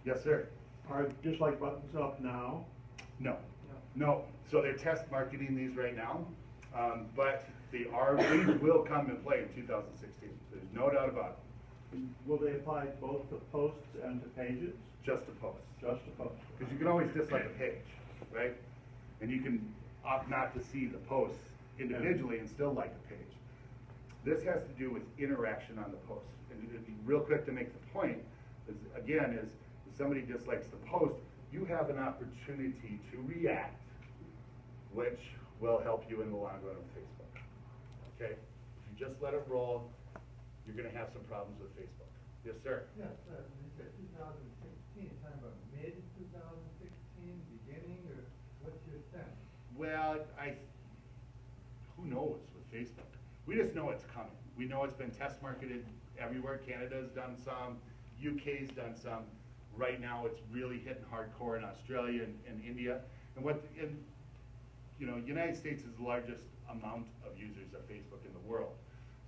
Yes, sir. Are dislike buttons up now? No. No. So they're test marketing these right now, but these will come in play in 2016. There's no doubt about it. Will they apply both to posts and to pages? Just to posts. Just to posts. Because you can always dislike a page, right? And you can opt not to see the posts individually and still like the page. This has to do with interaction on the post. And real quick to make the point, is, again, is if somebody dislikes the post, you have an opportunity to react, which will help you in the long run with Facebook. Okay? If you just let it roll, you're going to have some problems with Facebook. Yes, sir? Yes, you said 2016, kind of a mid-2016 beginning, or what's your sense? Well, who knows with Facebook? We just know it's coming. We know it's been test marketed everywhere. Canada's done some, UK's done some. Right now, it's really hitting hardcore in Australia and India. And United States is the largest amount of users of Facebook in the world.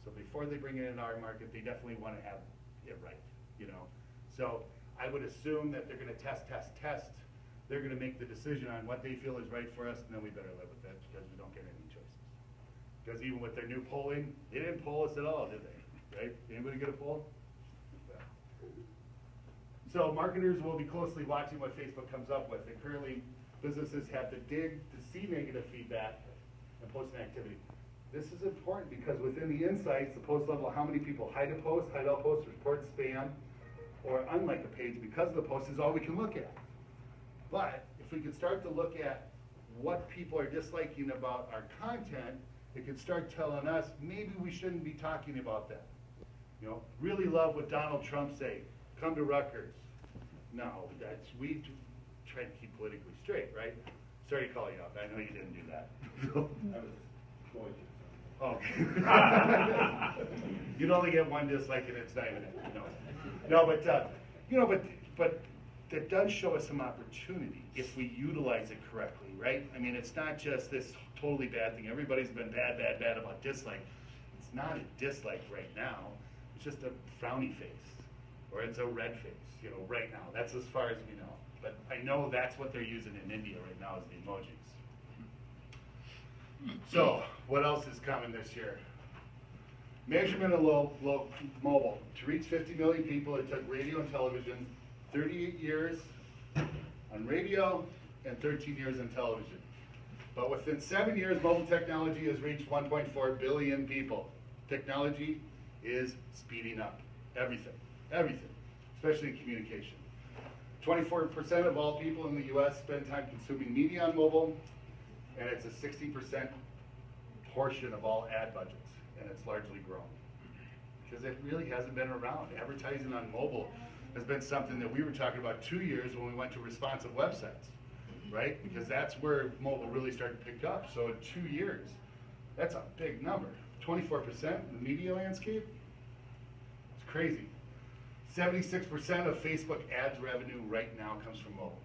So before they bring it in our market, they definitely want to have it right, So I would assume that they're going to test. They're going to make the decision on what they feel is right for us, and then we better live with that because we don't get any choices. Because even with their new polling, they didn't poll us at all, did they? Right? Anybody get a poll? So marketers will be closely watching what Facebook comes up with. And currently, businesses have to dig to see negative feedback and posting activity. This is important because within the insights, the post level, how many people hide a post, hide all posts, report spam, or unlike a page because of the post is all we can look at. But if we could start to look at what people are disliking about our content, it could start telling us maybe we shouldn't be talking about that. Really love what Donald Trump say. Come to Rutgers. No, we try to keep politically straight, right? Sorry to call you out. I know you didn't do that. Oh. You'd only get one dislike and it's not even but that does show us some opportunity if we utilize it correctly, right? I mean, it's not just this totally bad thing. Everybody's been bad about dislike. It's not a dislike right now. It's just a frowny face, or it's a red face, right now. That's as far as we know. But I know that's what they're using in India right now is the emojis. So, what else is coming this year? Measurement of mobile. To reach 50 million people, it took radio and television 38 years on radio and 13 years on television. But within 7 years, mobile technology has reached 1.4 billion people. Technology is speeding up. Everything, especially in communication. 24% of all people in the US spend time consuming media on mobile, and it's a 60% portion of all ad budgets, and it's largely grown. Because it really hasn't been around. Advertising on mobile has been something that we were talking about 2 years when we went to responsive websites, right? Because that's where mobile really started to pick up. So in 2 years, that's a big number. 24% in the media landscape, it's crazy. 76% of Facebook ads revenue right now comes from mobile.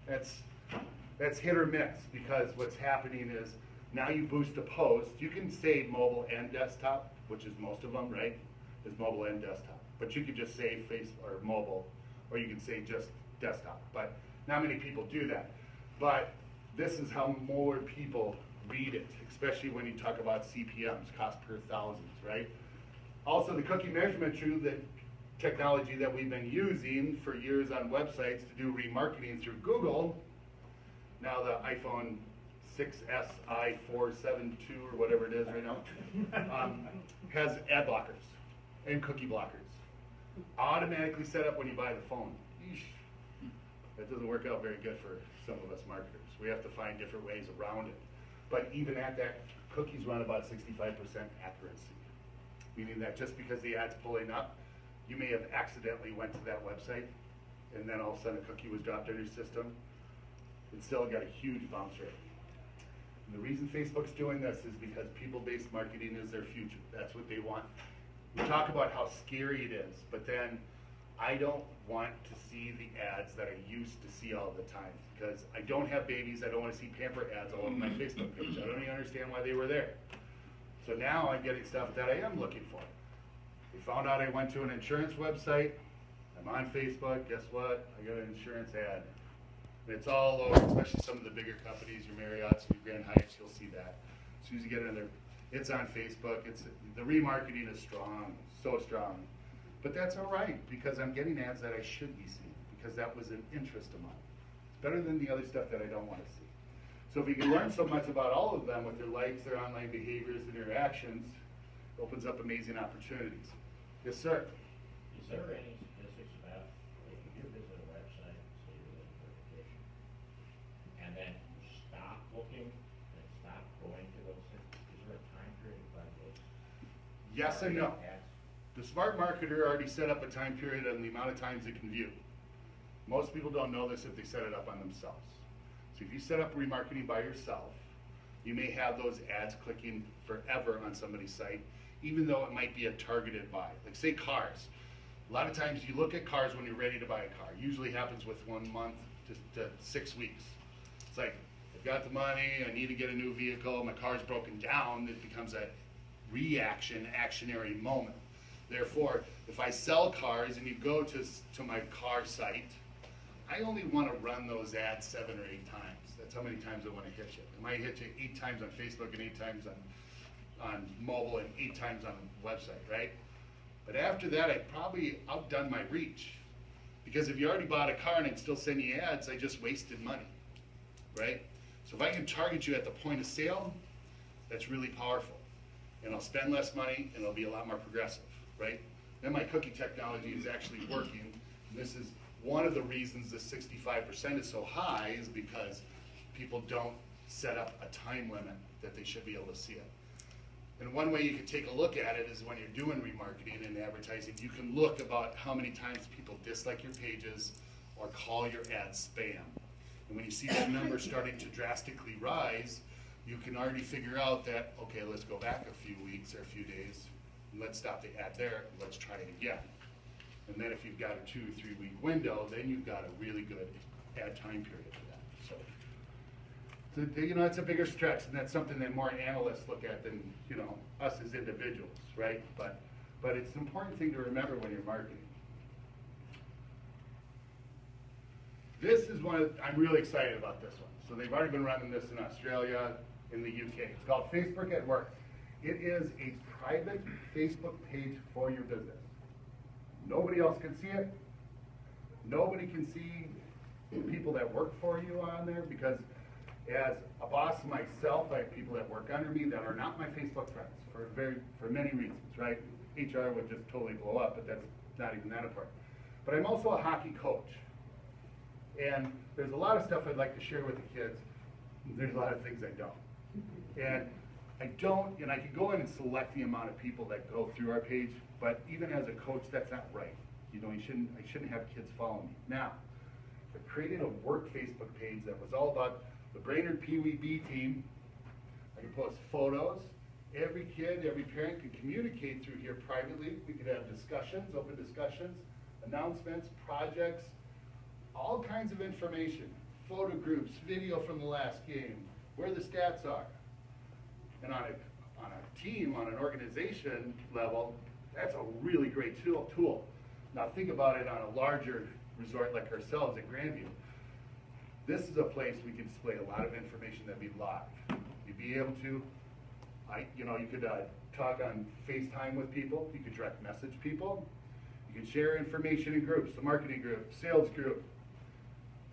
That's hit or miss because what's happening is now you boost a post. You can say mobile and desktop, which is most of them, right? Is mobile and desktop. But you could just say or mobile, or you can say just desktop. But not many people do that. But this is how more people read it, especially when you talk about CPMs, cost per thousands, right? Also, the cookie measurement technology that we've been using for years on websites to do remarketing through Google, now the iPhone 6SI 472 or whatever it is right now, has ad blockers and cookie blockers. Automatically set up when you buy the phone. Eesh. That doesn't work out very good for some of us marketers. We have to find different ways around it. But even at that, cookies run about 65% accuracy, meaning that just because the ad's pulling up, you may have accidentally went to that website and then all of a sudden a cookie was dropped in your system. It still got a huge bounce rate. And the reason Facebook's doing this is because people-based marketing is their future. That's what they want. We talk about how scary it is, but then I don't want to see the ads that I used to see all the time because I don't have babies. I don't want to see pamper ads all over my Facebook page. I don't even understand why they were there. So now I'm getting stuff that I am looking for. They found out I went to an insurance website. I'm I'm on Facebook, guess what? I got an insurance ad. And it's all over, especially some of the bigger companies, your Marriotts, your Grand Hyatts, you'll see that. As soon as you get in there, it's on Facebook. The remarketing is strong, so strong. But that's all right, because I'm getting ads that I should be seeing, because that was an interest of mine. It's better than the other stuff that I don't want to see. So if you can learn so much about all of them with their likes, their online behaviors, and their actions, it opens up amazing opportunities. Yes, sir? Is there any statistics about if you visit a website, say you're looking for vacation, and then you stop looking and stop going to those things, is there a time period by those? Yes and no. ads? The smart marketer already set up a time period on the amount of times it can view. Most people don't know this if they set it up on themselves. So if you set up remarketing by yourself, you may have those ads clicking forever on somebody's site, even though it might be a targeted buy. Like say cars. A lot of times you look at cars when you're ready to buy a car. Usually happens with 1 month to 6 weeks. It's like, I've got the money, I need to get a new vehicle, my car's broken down. It becomes a reaction, actionary moment. Therefore, if I sell cars and you go to my car site, I only want to run those ads 7 or 8 times. That's how many times I want to hit you. I might hit you 8 times on Facebook and 8 times on mobile and 8 times on the website, right? But after that, I've probably outdone my reach. Because if you already bought a car and I'd still send you ads, I just wasted money, right? So if I can target you at the point of sale, that's really powerful. And I'll spend less money and it'll be a lot more progressive, right? Then my cookie technology is actually working. And this is one of the reasons the 65% is so high is because people don't set up a time limit that they should be able to see it. And one way you can take a look at it is when you're doing remarketing and advertising, you can look about how many times people dislike your pages or call your ads spam. And when you see that number starting to drastically rise, you can already figure out that, okay, let's go back a few weeks or a few days, and let's stop the ad there, and let's try it again. And then if you've got a 2 or 3 week window, then you've got a really good ad time period for that. So, you know, it's a bigger stretch, and that's something that more analysts look at than, you know, us as individuals, right? But it's an important thing to remember when you're marketing. This is I'm really excited about this one. So they've already been running this in Australia, in the UK. It's called Facebook at Work. It is a private Facebook page for your business. Nobody else can see it. Nobody can see the people that work for you on there, because as a boss myself, I have people that work under me that are not my Facebook friends for many reasons, right? HR would just totally blow up, but that's not even that important. But I'm also a hockey coach. And there's a lot of stuff I'd like to share with the kids. There's a lot of things I don't. And I can go in and select the amount of people that go through our page, but even as a coach, that's not right. You know, I shouldn't have kids follow me. Now, I created a work Facebook page that was all about the Brainerd Pee Wee B team. I can post photos. Every kid, every parent can communicate through here privately. We could have discussions, open discussions, announcements, projects, all kinds of information, photo groups, video from the last game, where the stats are. And on a team, on an organization level, that's a really great tool. Now think about it on a larger resort like ourselves at Grandview. This is a place we can display a lot of information that we live. You'd be able to, you could talk on FaceTime with people, you could direct message people, you can share information in groups, the marketing group, sales group,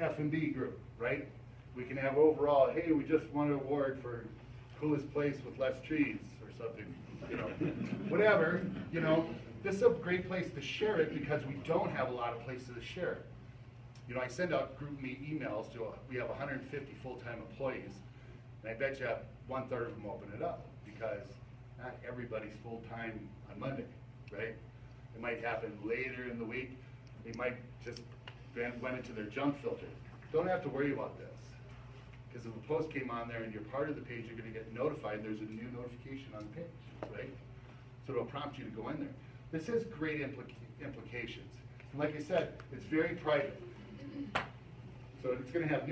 F&B group, right? We can have overall, hey, we just won an award for coolest place with less trees or something, you know, whatever, you know. This is a great place to share it because we don't have a lot of places to share it. You know, I send out GroupMe emails we have 150 full-time employees, and I bet you 1/3 of them open it up because not everybody's full-time on Monday, right? It might happen later in the week. They might just went into their junk filter. Don't have to worry about this. Because if a post came on there and you're part of the page, you're going to get notified there's a new notification on the page, right? So it'll prompt you to go in there. This has great implications. And like I said, it's very private. So it's going to have